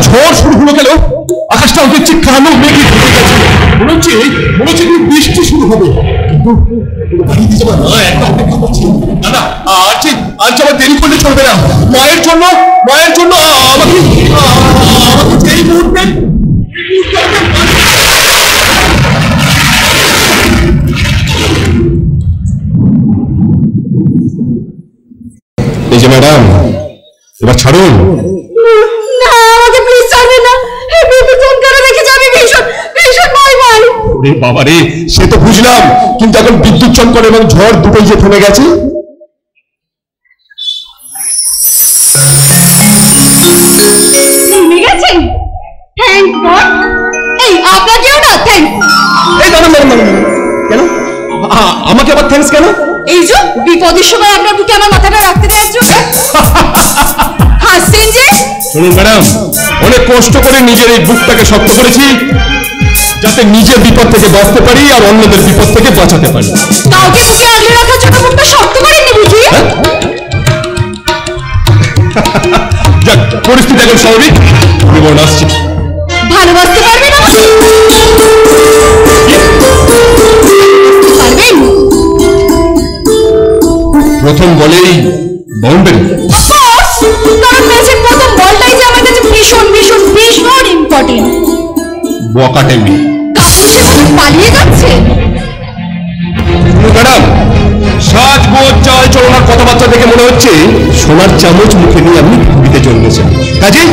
ঝড় শুরু হলো কেন? আকাশটা হচ্ছে কালো মেঘে ঢেকে গেছে, মনে হচ্ছে বৃষ্টি শুরু হবে। দাদা আজ আবার দেরি করলে চলবে না। মায়ের জন্য আমাকে এই মুহূর্তে এই যে ম্যাডাম, এবার ছাড়ুন। না, আমাকে প্লিজ ছাড়বেন না। এই বিদ্যুৎ চমকানো দেখে যাবে, ভীষণ ভয় পাই। ওরে বাবা রে, সে তো বুঝলাম, কিন্তু এখন বিদ্যুৎ চমকানো এবং ঝড় দুটোই যে থেমে গেছে। থেমে গেছে? Thank god. এই আপনাকেও না থ্যাংক। এই দাঁড়ান, কেন আমাকে আবার থ্যাঙ্কস কেন? এই যে বিপদের সময় আপনার বুকে আমার মাথাটা রাখতে দেওয়ার জন্য। হাসছেন যে? শুনুন ম্যাডাম, অনেক কষ্ট করে নিজের এই বুকটাকে শক্ত করেছি, যাতে নিজের বিপদ থেকে বাঁচতে পারি আর অন্যদের বিপদ থেকে বাঁচাতে পারি। কাউকে বুকে আগলে রাখার জন্য বুকটা শক্ত করেননি বুঝি? যাক, পরিস্থিতি এখন স্বাভাবিক, বিবরণ আসছি। ভালোবাসতে পারবেন আমাকে? পারবেন? প্রথম বলেই বাউন্ডারি। কারণ ম্যাচের প্রথম বলটাই যে আমার কাছে ভীষণ ইম্পর্টেন্ট। বকাটেমি কাপুরুষের মতো পালিয়ে যাচ্ছে। ম্যাডাম, সাজগোজ চাল চলনার কথাবার্তা দেখে মনে হচ্ছে সোনার চামচ মুখে নিয়ে আপনি ভুগিতে জন্মেছেন। কাজে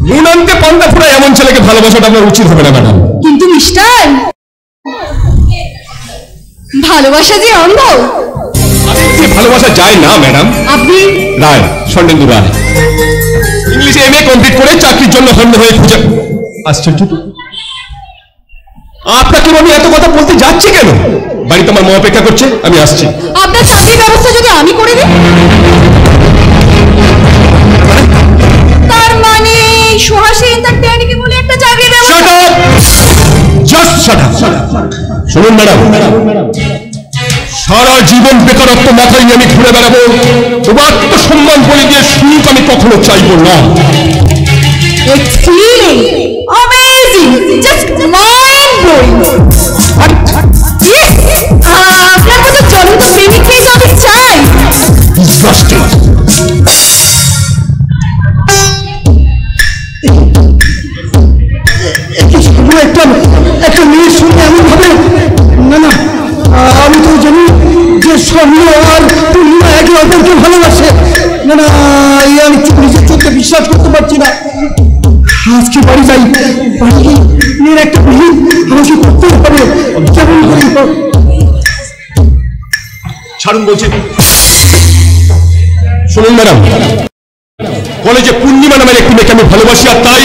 নুন আনতে পান্তা ফোড়া এমন ছেলেকে ভালোবাসাটা আপনার উচিত হবে না ম্যাডাম। কিন্তু মিস্টার, ভালোবাসা যে অন্ধ। ভালোবাসা যায় না ম্যাডাম। আপনি রায়, স্বর্ণেন্দু রায়, ইংলিশে এমএ কমপ্লিট করে চাকরির জন্য হন্য হয়ে খুঁজে। আশ্চর্য, আপনাকে আমি এত কথা বলতে যাচ্ছি কেন? বাড়িতে আমার মা অপেক্ষা করছে, আমি আসছি। আপনার চাকরির ব্যবস্থা যদি আমি করে দিই? তার মানে সুহাসী এন্টারটেইনিং বলে একটা চাকরির ব্যবস্থা। Just shut up. শুনুন ম্যাডাম, সারা জীবন বেকারত্ব মাথায় নিয়ে আমি ঘুরে বেড়াবো, তবু আত্মসম্মান বলে দিয়ে সুখ আমি কখনো চাইবো না। It's feeling amazing, just mind blowing. Yes, আপনার মতো জ্বলন্ত প্রেমিক পেয়ে তো আমি চাই। Disgusting. একটা মেয়ের সঙ্গে এমন ভাবে, না আমি তো জানি যে স্বর্ণ আর পূর্ণিমা একে অপরকে ভালোবাসে। না আমি নিজের চোখে বিশ্বাস করতে পারছি না। আজকে বাড়ি যাই, বাড়ি মেয়ের একটা বিহিত আমাকে করতে হবে। কেমন করে ছাড়ুন বলছি। শুনুন ম্যাডাম, কলেজে পূর্ণিমা নামের একটি মেয়েকে আমি ভালোবাসি, আর তাই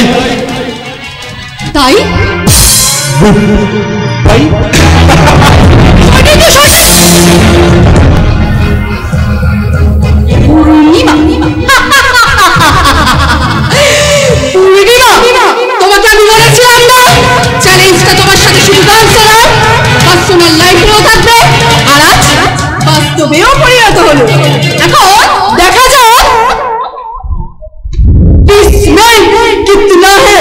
তোমাকে আমি বলেছিলাম না, চ্যালেঞ্জটা তোমার সাথে শুধু ডান্সে নয়, পার্সোনাল লাইফেও থাকবে। আর আজ বাস্তবেও পরিণত হলো। এখন দেখা যাক किस्मत कितना है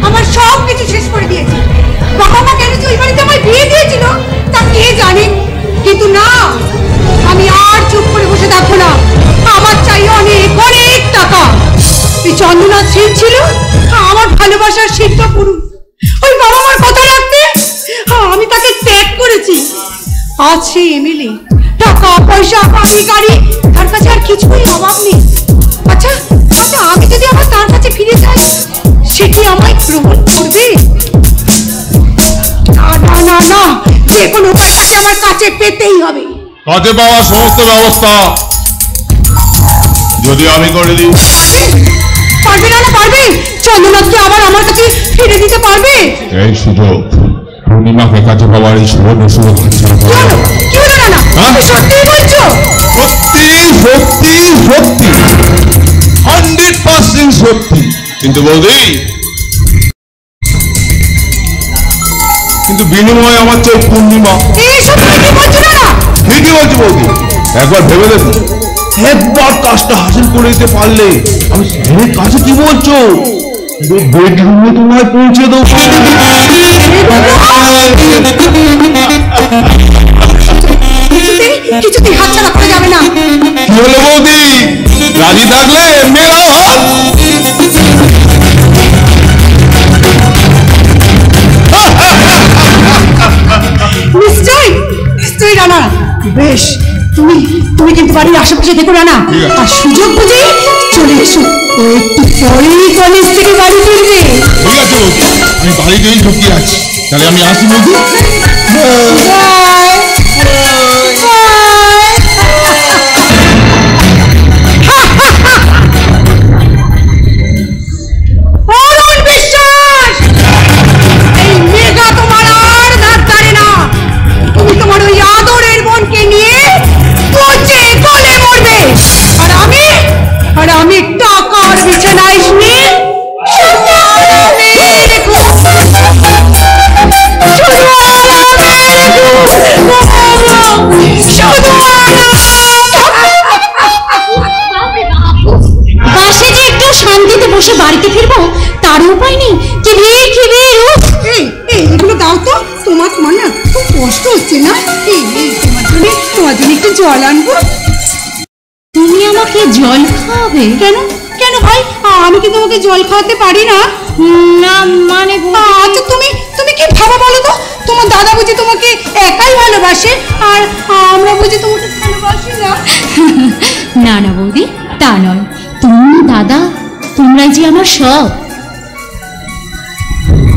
আমার সব কিছু শেষ করে দিয়েছি। বাবা মা কেন যে ওই বাড়িতে আমায় বিয়ে দিয়েছিল তা কে জানে, কিন্তু না, আমি আর চুপ করে বসে থাকবো না। আমার চাই অনেক অনেক টাকা। এই চন্দ্রনাথ সিং ছিল আমার ভালোবাসার সিদ্ধ পুরুষ। ওই বাবা মার কথা রাখতে আমি তাকে ত্যাগ করেছি। আজ সেই এমএলএ, টাকা পয়সা বাড়ি গাড়ি, তার কাছে আর কিছুই অভাব নেই। আচ্ছা আমি যদি আবার তার কাছে ফিরে যাই, সে কি আমায় গ্রহণ করবে? না, যে কোনো উপায় তাকে আমার কাছে পেতেই হবে। কাজে পাওয়া সমস্ত ব্যবস্থা যদি আমি করে দিই। পারবে না? পারবে? চন্দ্রনাথকে আবার আমার কাছে ফিরে দিতে পারবে? এই সুযোগ পূর্ণিমাকে কাজে পাওয়ার এই সুবর্ণ সুযোগ কি হলো না? সত্যি বলছো? সত্যি। সত্যি, কিন্তু বৌদি, কিন্তু বিনিময়ে আমার চাই পূর্ণিমা। ঠিকই বলছি বৌদি, একবার ভেবে দেখো, একবার কাজটা হাসিল করে দিতে পারলে আমি ছেলের কাছে কি বলছো বেডরুমে তোমায় পৌঁছে দেবো। কিছুতেই হাতছাড়া করা যাবে না। কি হলো বৌদি, রাজি থাকলে মেলাও হাত। নিশ্চয়ই নিশ্চয়ই রানা। বেশ, তুমি তুমি কিন্তু বাড়ির আশেপাশে দেখো রানা, আর সুযোগ বুঝে চলে এসো। ও একটু পরেই কলেজ থেকে বাড়ি ফিরবে। ঠিক আছে বৌদি, আমি বাড়িতেই ঢুকিয়ে আছি, তাহলে আমি আসি বৌদি। অরুণ বিশ্বাস, এই মেঘা তোমার আর ধার ধারে না। তুমি তোমার ওই আদরের বোনকে নিয়ে পচে গলে মরবে, আর আমি টাকার বিছানায় শুয়ে বাসে যে একটু শান্তিতে বসে বাড়িতে ফিরবো তার উপায় নেই। কি ভিড় কি ভিড়! এগুলো দাও তো। তোমার না খুব কষ্ট হচ্ছে না? তোমার জন্য একটু জল আনবো। তুমি আমাকে জল খাওয়াবে? কেন কেন ভাই, আমি কি তোমাকে জল খাওয়াতে পারি না? না মানে আচ্ছা, তুমি তুমি কি ভাবো বলো তো? তোমার দাদা বুঝি তোমাকে একাই ভালোবাসে, আর আমরা বুঝি তোমাকে ভালোবাসি না? না না বৌদি, তা নয়। তুমি দাদা, তোমরাই যে আমার সব।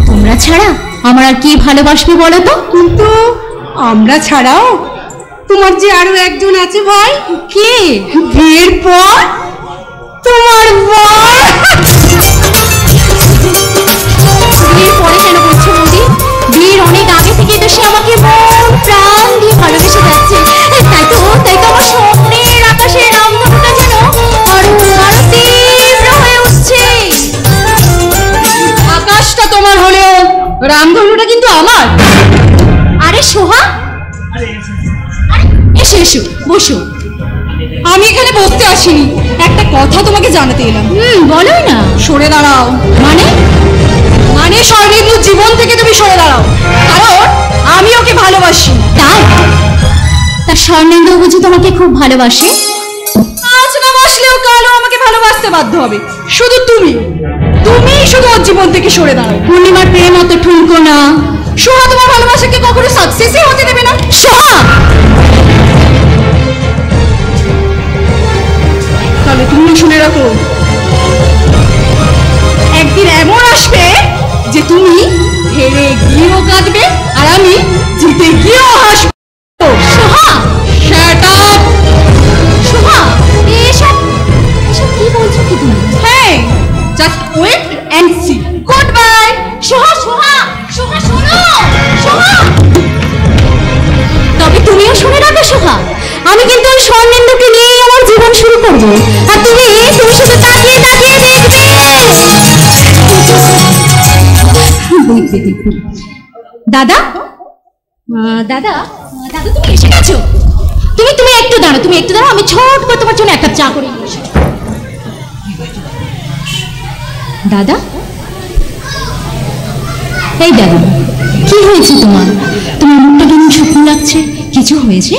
তোমরা ছাড়া আমার আর কে ভালোবাসবে বলো তো? কিন্তু আমরা ছাড়াও তোমার যে আরো একজন আছে ভাই। কে? বিয়ের পর তোমার বর। বিয়ের পরে কেন বলছো বৌদি? বিয়ের অনেক আগে থেকে তো সে আমাকে মন প্রাণ দিয়ে ভালোবেসে যাচ্ছে। তাই তো আমার স্বপ্নের আকাশের রামধনুটা যেন আরো আরো তীব্র হয়ে উঠছে। আকাশটা তোমার হলেও রামধনুটা কিন্তু আমার। আরে সোহা, এসো এসো, বসো। আমি এখানে বসতে আসিনি, একটা কথা তোমাকে জানাতে এলাম। বলোই না। সরে দাঁড়াও। মানে? মানে স্বর্ণেন্দুর জীবন থেকে তুমি সরে দাঁড়াও, কারণ আমি ওকে ভালোবাসি। তাই? তা স্বর্ণেন্দু বুঝি তোমাকে খুব ভালোবাসে? আজ না বাসলেও কালও আমাকে ভালোবাসতে বাধ্য হবে। শুধু তুমি শুধু ওর জীবন থেকে সরে দাঁড়াও। পূর্ণিমার প্রেম অত ঠুনকো না। সোহা তোমার ভালোবাসাকে কখনো সাকসেসই হতে দেবে না। সোহা, তাহলে তুমি শুনে রাখো, একদিন এমন আসবে যে তুমি হেরে গিয়েও কাঁদবে, আর আমি জিতে গিয়েও হাসবো। সোহা, Shut up! সোহা, এসব কি বলছো কি তুমি? Hey, just wait and see. Goodbye. সোহা সোহা সোহা, শোনো সোহা। তবে তুমিও শুনে রাখো সোহা, আমি কিন্তু ওই স্বর্ণেন্দুকে নিয়েই আমার জীবন শুরু করবো। আর তুমি শুধু তাকিয়ে তাকিয়ে দেখবে। দাদা, দাদা, দাদা তুমি এসে গেছো? তুমি একটু দাঁড়াও, আমি ছোট করে তোমার জন্য একটা চা করে নিয়ে আসি। দাদা, এই দাদা, কি হয়েছে তোমার? তোমার মুখটা কেমন শুকনো লাগছে, কিছু হয়েছে?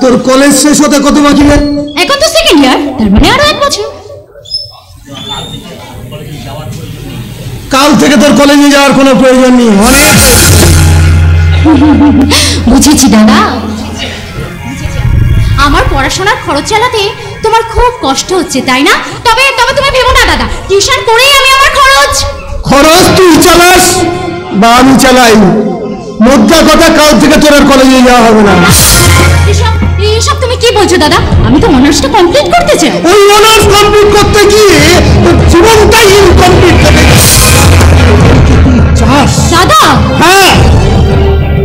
তোর কলেজ শেষ হতে কত বাকি? এখন তো সেকেন্ড ইয়ার, তার মানে আরো 1 বছর। কাল থেকে তোর কলেজে যাওয়ার কোনো প্রয়োজন নেই, অনেক। বুঝেছি দাদা, আমার পড়াশোনার খরচ চালাতে তোমার খুব কষ্ট হচ্ছে, তাই না? তবে তুমি ভেবো না দাদা, টিউশন করেই আমি আমার খরচ তুই চালাস বা আমি চালাই, মোদ্দা কথা কাল থেকে তোর আর কলেজে যাওয়া হবে না। এইসব তুমি কি বলছো দাদা? আমি তো অনার্সটা কমপ্লিট করতে চাই। ওই অনার্স কমপ্লিট করতে গিয়ে তোর জীবনটাই ইনকমপ্লিট হয়ে গেছে। চাস? দাদা, হ্যাঁ,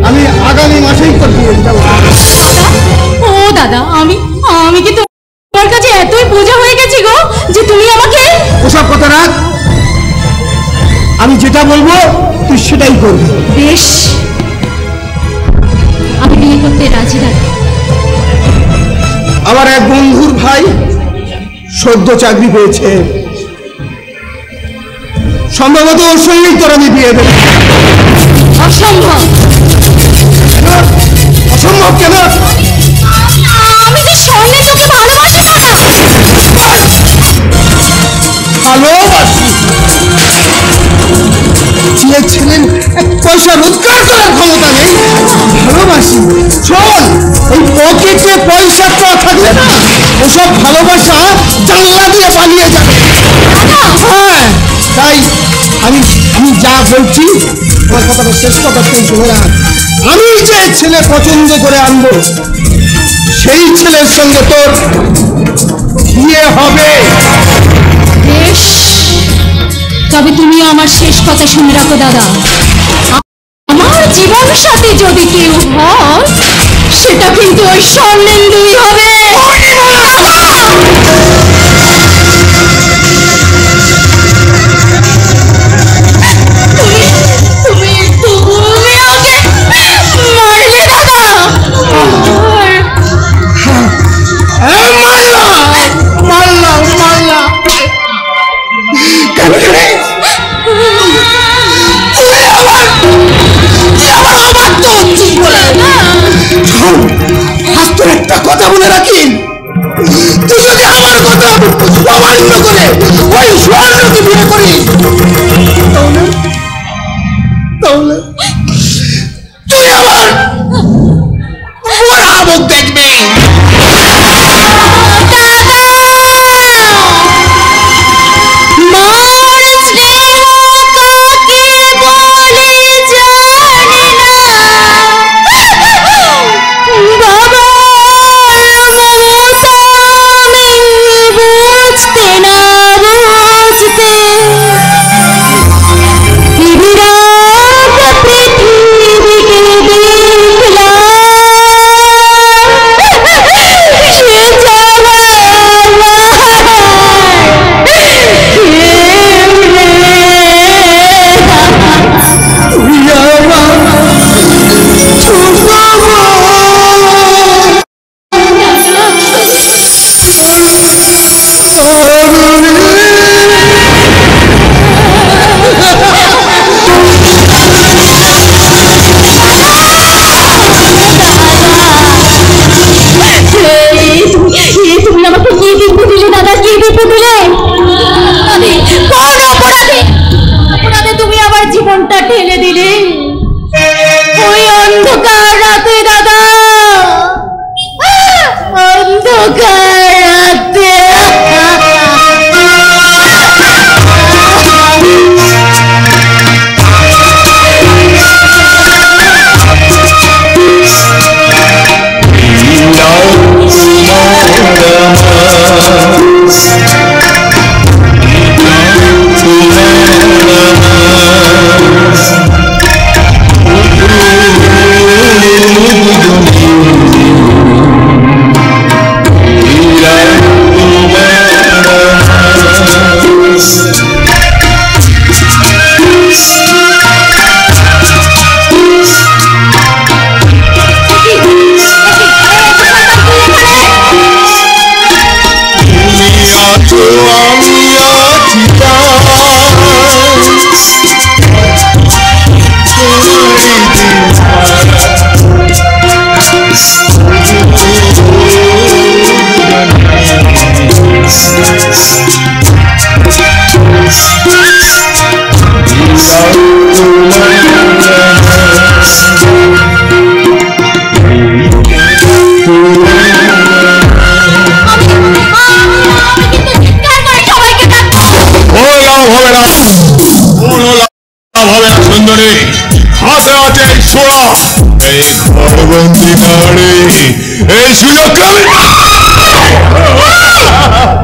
আমি আগামী মাসেই তোর বিয়ে দেবো। ও দাদা, আমি কি তোমার কাছে এতই বোঝা হয়ে গেছি গো যে তুমি আমাকে ওসব কথা রাখ, আমি যেটা বলবো তুই সেটাই করবি। বেশ, আমি বিয়ে করতে রাজি রাখি। আমার এক বন্ধুর ভাই সদ্য চাকরি পেয়েছে, সম্ভবত ওর সঙ্গেই তোর আমি বিয়ে দেব। অসম্ভব। অসম্ভব কেন? আমি যে স্বর্ণের তোকে ভালোবাসি দাদা। ভালোবাসি? যে ছেলের এক পয়সা রোজগার করার ক্ষমতা নেই ভালোবাসি? শোন, এই পকেটে পয়সাটা থাকলে না ওসব ভালোবাসা জানলা দিয়ে পালিয়ে যাবে। হ্যাঁ, তাই আমি আমি যা বলছি আমার কথাটা শেষ কথা তুই শুনে রাখ। আমি যে ছেলে পছন্দ করে আনবো সেই ছেলের সঙ্গে তোর বিয়ে হবে। বেশ, তবে তুমিও আমার শেষ কথা শুনে রাখো দাদা। আমার জীবন সাথী যদি কেউ হয় সেটা কিন্তু ওই স্বর্ণেন্দুই হবে। একটা কথা বলে রাখি, তুই যদি আমার কথা অমান্য করে ওই স্বর্ণকে বিয়ে করিস তাহলে তুই আমার মরা মুখ দেখবি।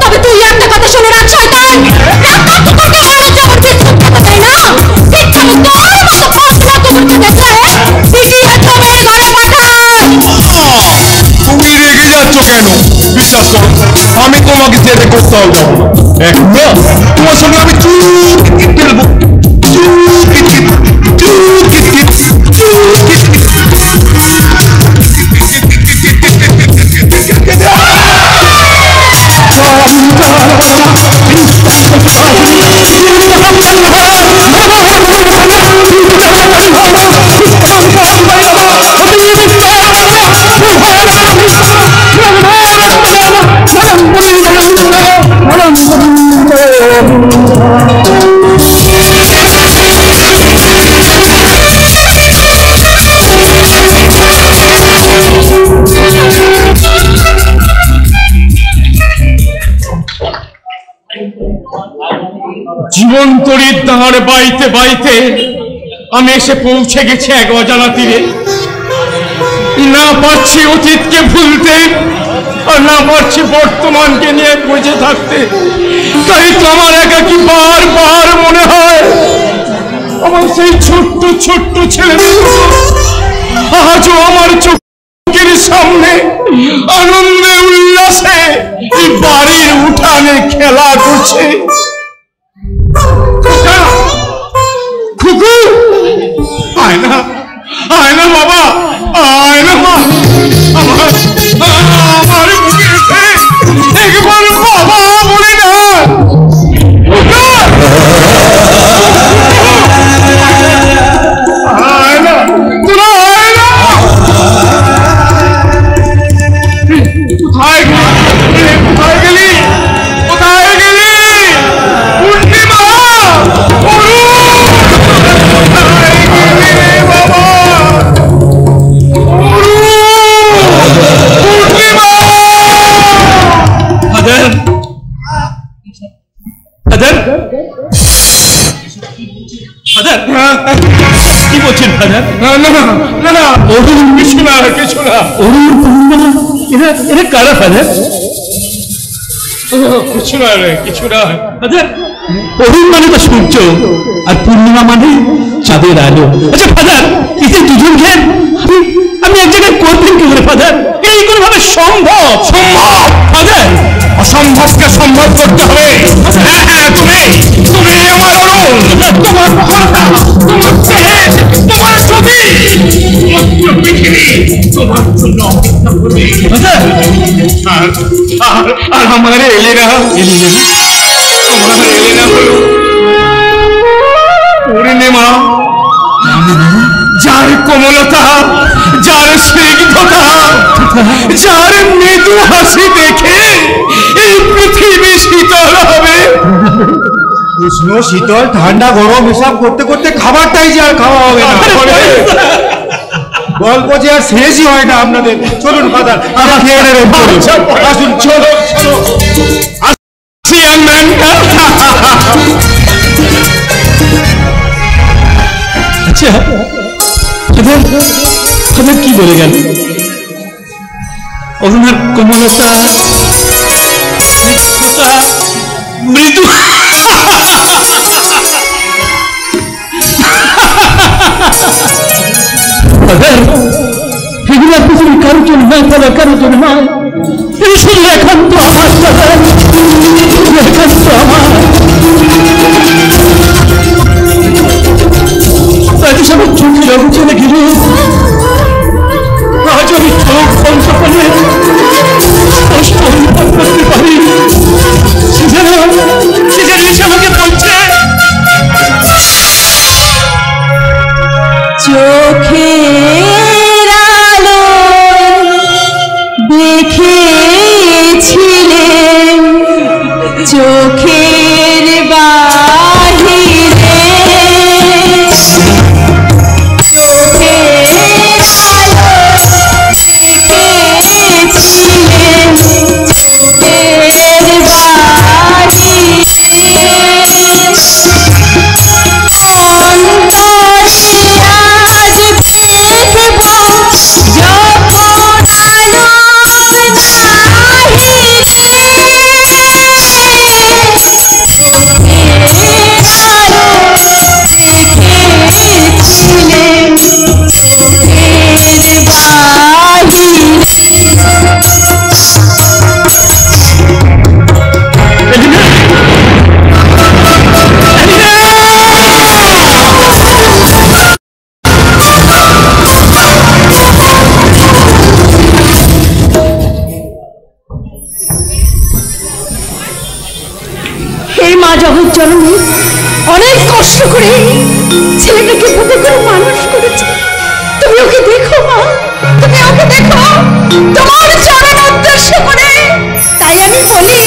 তবে তুই একটা কথা শুনে রাখ শয়তান, তুমি রেগে যাচ্ছ কেন? বিশ্বাস করো, আমি তোমাকে যেতে করতে হবে। এখন তোমার সঙ্গে আমি চুপ খেলবো। জীবন তরির দাঁড় বাইতে বাইতে আমি এসে পৌঁছে গেছি এক অজানা তীরে। না পারছি অতীতকে ভুলতে, আর না পারছি বর্তমানকে নিয়ে বুঝে থাকতে। তাই তো আমার একাকি বারবার মনে হয় আমার সেই ছোট্ট ছোট্ট ছেলেমেয়েগুলো আজও আমার চোখের সামনে আনন্দে উল্লাসে এই বাড়ির উঠানে খেলা করছে। খুকু, আয় না, আয় না বাবা, আয় না মা, আমার বুকে এসে একবার বাবা বলে না। আয় না, তোরা আয় না। কোথায় গেলি, কোথায় গেলি পূর্ণিমা? কি বলছেন ফাদার? না না, অরুণ কিছু না, কিছু না। অরুণ এরা কারা ফাদার? কিছু না রে, কিছু না ফাদার। অরুণ মানে তো সূর্য, আর পূর্ণিমা মানে চাঁদের আলো। আচ্ছা ফাদার, এই যে দুজনকে আমি এক জায়গায় করবেন কি করে ফাদার? এই কোনোভাবে সম্ভব? সম্ভব ফাদার, অসম্ভবকে সম্ভব করতে হবে। হ্যাঁ, তুমি আমার অরুণ, তোমার মহল্লা, তোমার ছেলে, তোমার ছবি, পৃথিবী তোমার জন্য অপেক্ষা করবে। আর আমার এলেনা হলো পূর্ণিমা, যার কোমলতা, যার স্নিগ্ধতা, যার মৃদু হাসি দেখে এই পৃথিবী শীতল হবে। উষ্ণ শীতল ঠান্ডা গরম এসব করতে করতে খাবারটাই যে আর খাওয়া হবে না। গল্প যে আর শেষই হয় না আপনাদের। চলুন ফাদার, আমরা খেয়ে নেবেন। আসুন, চলো চলো। আচ্ছা ফাদার কি বলে গেল? অরুণার কোমলতা, মৃদু এগুলো পৃথিবীর কারোর জন্য নয়, ফাদার কারোর জন্য নয়। এই শুধু একান্ত আমার ফাদার, একান্ত আমার। আজ সব চোখে জগৎ চলে গেলে আজ আমি চোখ বন্ধ করে স্পষ্ট অনুভব করতে পারি সে যেন এসে আমাকে বলছে, চোখের আলো দেখেছিলে চোখের বাহিরে, চোখের আলো দেখেছিলে চোখের বাহিরে জগৎ জননী অনেক কষ্ট করে ছেলেটাকে বুকে করে মানুষ করেছে। তুমি ওকে দেখো মা, তুমি ওকে দেখো তোমার চরণ উদ্দেশ্য করে। তাই আমি বলি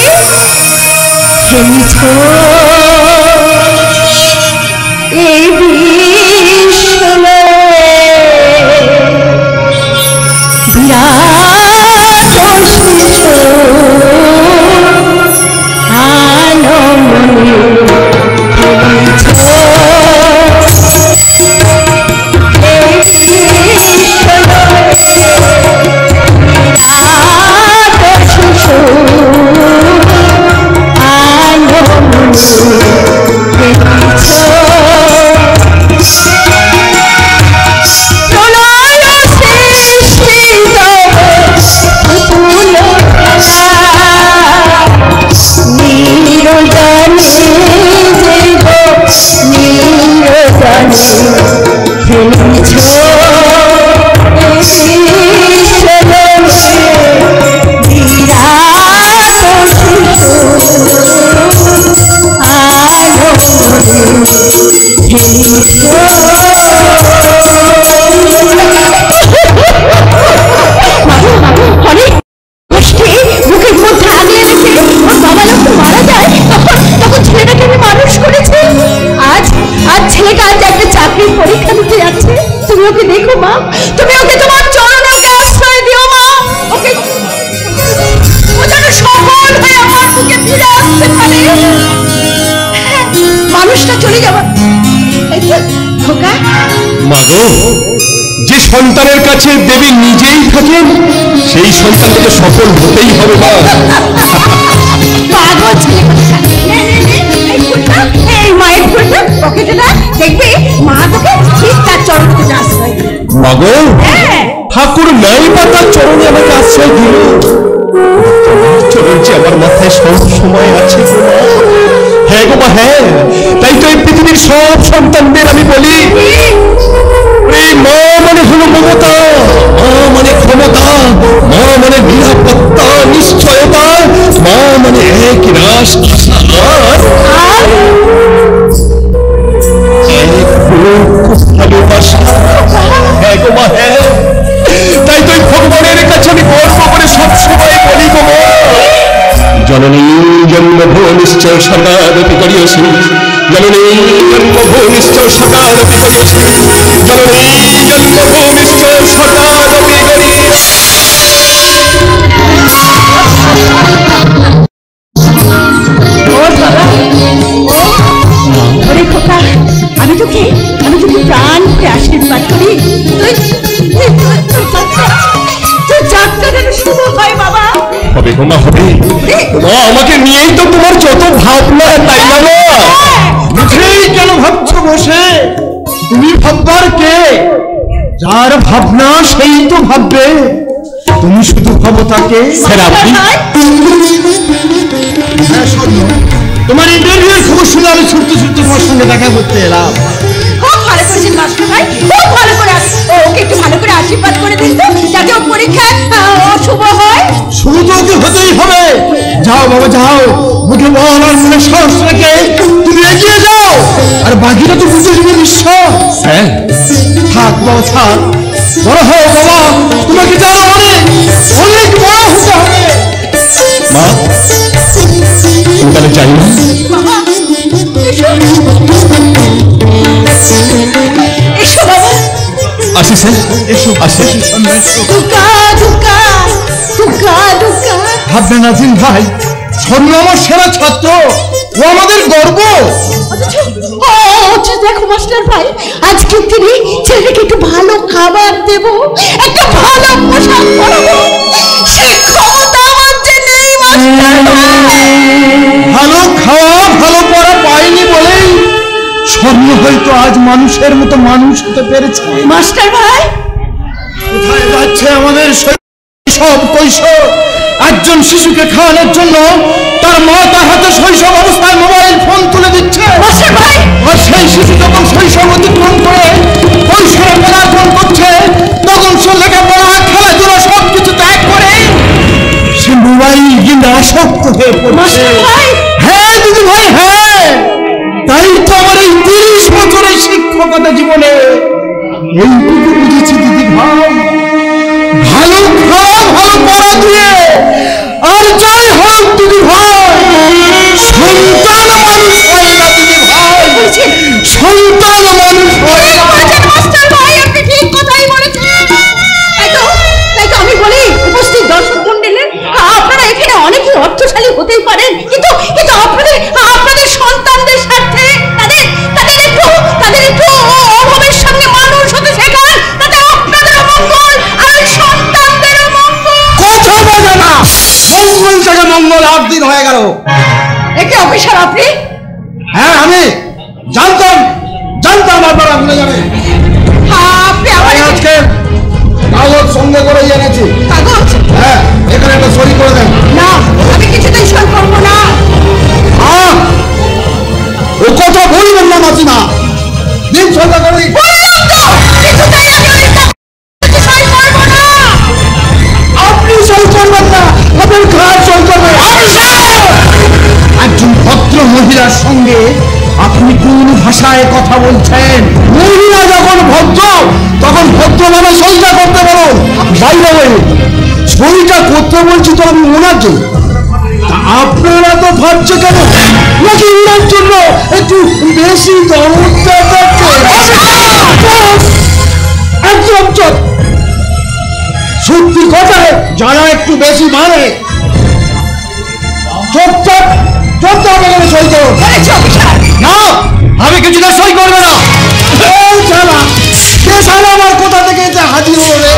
এই যে সন্তানের কাছে দেবী নিজেই থাকেন সেই সন্তানকে তো সফল হতেই হবে। এই মায়ের ফুলটা পকেটে না, দেখবি মা তোকে ঠিক তার চরণ থেকে আশ্রয় দিল। মাগো ঠাকুর নাই পাতার চরণে আমাকে আশ্রয় দিল। চরণ যে আমার মাথায় সব সময় আছে। হ্যাঁ গো মা, হ্যাঁ, তাই তো এই পৃথিবীর সব সন্তানদের আমি বলি মা মানে হলো মমতা, মা মানে ক্ষমতা, মা মানে নিরাপত্তা, নিশ্চয়তা, মা মানে এক রাস ভালোবাসা। হ্যাঁ গো মা, হ্যাঁ, তাই তো ভগবানের কাছে আমি গর্ব করে সবসময় বলি গো মা, জননী জন্মভূমিশ্চ সদারপি করিয়সি, জননী জন্মভূমিশ্চ সদারপি করিয়সি, জননী জন্মভূমিশ্চ সদারপি করিয়সি। আমি তোকে প্রাণ করে আশীর্বাদ করি, তোর যাত্রা যেন শুরু হয় বাবা। হবে গো মা, হবে। মা আমাকে নিয়েই তো তোমার যত ভাবনা, তাই না মা? মুখেই কেন ভাবছো বসে? তুমি ভাববার কে? যার ভাবনা সেই তো ভাববে। তুমি শুধু ভাবো তাকে। স্যার আপনি তোমার ইন্টারভিউর খবর শুনে আমি ছুটতে ছুটতে তোমার সঙ্গে দেখা করতে এলাম। খুব ভালো করেছেন মাস্টার ভাই, খুব ভালো করে। ওকে একটু ভালো করে আশীর্বাদ করে দিন তো, যাতে ও পরীক্ষায় শুভ হয়। শুভ তো ওকে হতেই হবে। যাও বাবা যাও, মুখে বল আর মনে সাহস রেখে তুমি এগিয়ে যাও, আর বাকিটা তো বুঝে নেবে নিশ্চয়। স্যার থাক বাবা থাক, বড় হও বাবা, তোমাকে যারা অনেক অনেক বড় হতে হবে। মা তুমি তাহলে যাই না? বাবা এসো বাবা। আসি স্যার, এসো আসি। দুকা দুকা দুকা দুকা। ভাববে নাজিম ভাই, স্বর্ণ আমার সেরা ছাত্র, ও আমাদের গর্ব। দেখো মাস্টার ভাই, আজকে তিনি ছেলেকে একটু ভালো খাবার দেব, একটা ভালো পোশাক পরাবো, সেই ক্ষমতা আমার যে নেই মাস্টার ভাই। ভালো খাওয়া ভালো পড়া পাইনি বলেই স্বর্ণ হয়তো আজ মানুষের মতো মানুষ হতে পেরেছে। মাস্টার ভাই কোথায় যাচ্ছে আমাদের শৈশব কৈশোর? একজন শিশুকে খাওয়ানোর জন্য তার মা তার হাতে শৈশব অবস্থায় মোবাইল ফোন তুলে দিচ্ছে। মাস্টার ভাই, আর সেই শিশু যখন শৈশব অতিক্রম করে কৈশোরে পদার্পণ করছে, তখন সে লেখাপড়া খেলাধুলা সবকিছু ত্যাগ করে সে মোবাইল কিনে আসক্ত হয়ে পড়ছে। মাস্টার ভাই, হ্যাঁ দিদি ভাই, হ্যাঁ, কথা জীবনে। এইটুকু বুঝেছি দিদি ভাই, ভালো খাওয়া ভালো পড়া দিয়ে আর যাই হোক দিদি ভাই, সন্তান মানুষ হয় না দিদি ভাই, সন্তান মানুষ হয় না। মাস্টার ভাই আপনি ঠিক কথাই বলেছেন। তাই তো আমি বলি উপস্থিত দর্শক মণ্ডলী, আপনারা এখানে অনেকে অর্থশালী হতেই পারেন, কিন্তু আপনাদের সন্তানদের স্বার্থে তাদের একটু অভাবের সঙ্গে মানুষ হতে শেখান, তাতে আপনাদেরও মঙ্গল আর সন্তানদেরও মঙ্গল। কথা বলে না, মঙ্গল থেকে মঙ্গল 8 দিন হয়ে গেল। একে অফিসার আপনি? হ্যাঁ আমি জানতাম আপনারা ভুলে যাবেন। আপনি আমার আজকে কাগজ সঙ্গে করে এনেছি। কাগজ? হ্যাঁ, এখানে একটা সই করে দেন। না, আমি কিছুতেই সই করব না। ও কথা বলবেন না মাসিমা, দিন সঙ্গে করে বললাম তো কিছুতেই আমি ওই কাগজে সই করব না। আপনি সই করবেন না, আপনার ঘাট সই করবেন। একজন ভদ্র মহিলার সঙ্গে আপনি কোন ভাষায় কথা বলছেন? মহিলা যখন ভদ্র তখন ভদ্র মানে সইটা করতে বলুন। বাইরে সইটা করতে বলছি তো আমি ওনাকে, আপনারা তো ভাবছে কেন নাকি ওনার জন্য একটু বেশি দরদ দেখাচ্ছে? একদম চল, সত্যি কথায় যারা একটু বেশি মানে চুপচাপ সই করুন। না, আমি কিছুটা সই করবে না। আমার কোথা থেকে হাজির হলে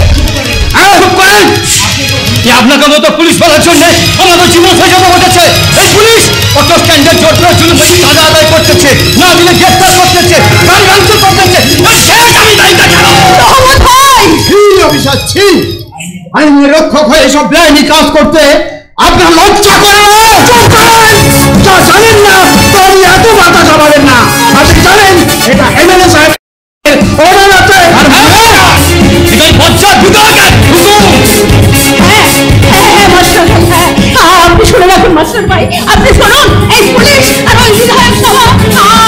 আপনাকে মতো পুলিশ বলার জন্য আমাদের জীবন সাজানো হতেছে। এই পুলিশ অত স্ট্যান্ডার্ড জোটটার জন্য টাকা আদায় করতেছে, না দিলে গ্রেফতার করতেছে, গান গানতে করতেছে। আইনের রক্ষক হয়ে এসব বেআইনি কাজ করতে আপনার লজ্জা করে না? যা জানেন না তাই এত মাথা ঘামাবেন না। আপনি জানেন এটা এমএলএ সাহেব অর্ডার আছে। আপনি শুনে রাখুন মাস্টার ভাই, আপনি শুনুন, এই পুলিশ আর ওই বিধায়ক সভা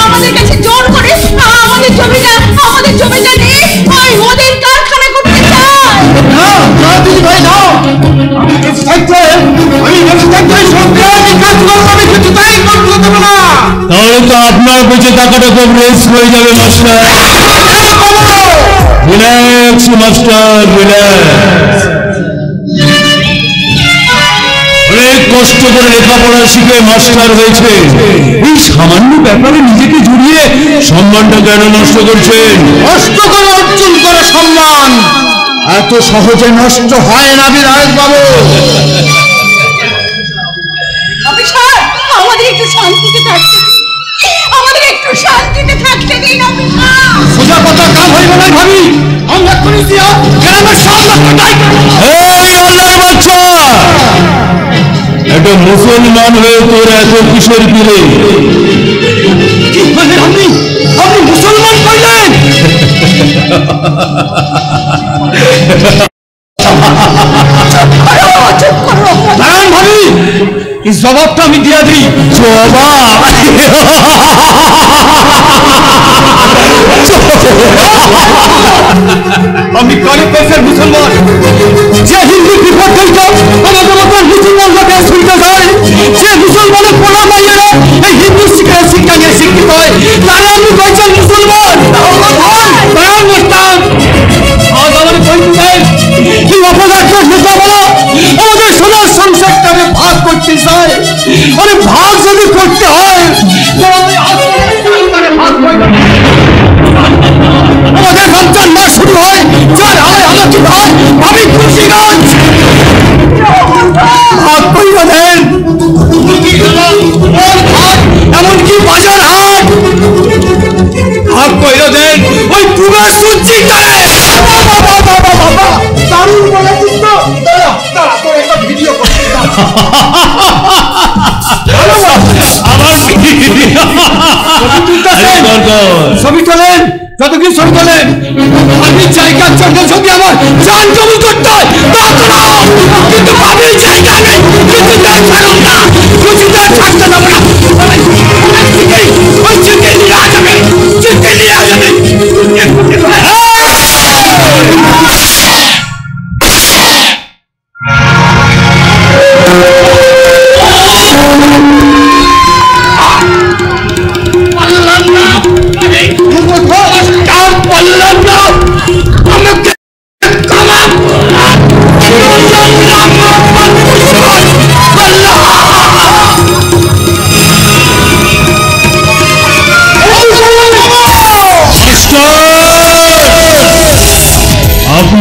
আমাদের কাছে জোর করে আমাদের জমিটা নিয়ে ওই ওদের কারখানা করতে চায়। না না দিদি ভাই, না, আমি বেঁচে থাকতে সব বেআইনি কাজ করবো, আমি কিছুতেই করতে দেবো না। তাহলে তো আপনার বেঁচে থাকাটা খুব রিস্ক হয়ে যাবে মাস্টার। Relax master, relax. অনেক কষ্ট করে লেখাপড়া শিখে মাস্টার হয়েছে, এই সামান্য ব্যাপারে নিজেকে জড়িয়ে সম্মানটা কেন নষ্ট করছেন? নষ্ট করে অর্জন করে সম্মান এত সহজে নষ্ট হয় না বিধায়ক বাবু। অফিসার, আমাদের একটু শান্তিতে থাকতে দিন, অফিসার। সোজা কথা কাম হইবে না ভাবি, আমরা করি দিয়া গ্রামের সব লোক দায়ী করব। এই আল্লাহর বাচ্চা, একটা মুসলমান হয়ে তোর এত কিসের পিলে? কি বলেন আপনি মুসলমান কইলেন? দাঁড়ান ভাবি, এই জবাবটা আমি দিয়া দিই। জবাব? আমি গরিব দেশের মুসলমান, যে হিন্দু বিপদ হইত আমাদের মতো মুসলমান লোকের শুনতে যায়, যে মুসলমানের পোলা মাইয়েরা এই হিন্দু শিক্ষা নিয়ে শিক্ষিত হয়, তারা আমি কইছেন মুসলমান। কি অপরাধ নেতা বলো আমাদের সোনার সংসারটাকে ভাগ করতে চায়, আরে ভাগ যদি করতে হয় আমাদের রমজান মাস শুরু হয়, যার আয় আলোচিত হয় আমি খুশিগঞ্জ। ভাগ কইরা দেন, এমনকি বাজার হাট ভাগ কইরা দেন, ওই পুরো সূর্যি করে। দারুণ বলেছিস তো, দাঁড়া তোর একটা ভিডিও করতে। ছবি তোলেন, যতক্ষণ ছবি তোলেন আমি জায়গার জন্য যদি আমার জান জমি করতে হয় তা করো, কিন্তু আমি জায়গা নেই, কিছুতে ছাড়ুন না, কিছুতে থাকতে দেবো না। ওই চিঠি নিয়ে যাবে, চিঠি নিয়ে যাবে।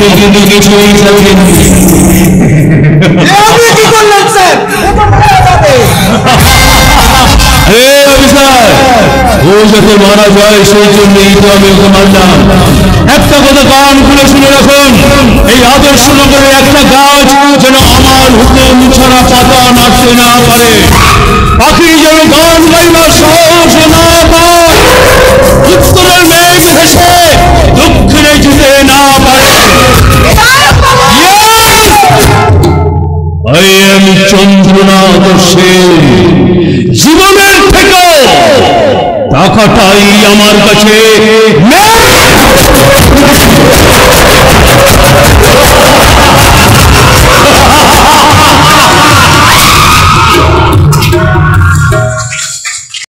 আপনি কিন্তু কিছুই জানেননি। আপনি কি করলেন স্যার? ও যাতে মারা যায় সেই জন্যই তো আমি ওকে মারলাম। একটা কথা কান খুলে শুনে রাখুন, এই আদর্শ নগরের একটা গাছ যেন আমার হুকুম ছাড়া পাতা নাড়তে না পারে, পাখি যেন গান গাইবার সাহস না পায়, উত্তরের মেঘ ভেসে দক্ষিণে যেতে না পারে। I am Chandranath Sen. জীবনের থেকে টাকাটাই আমার কাছে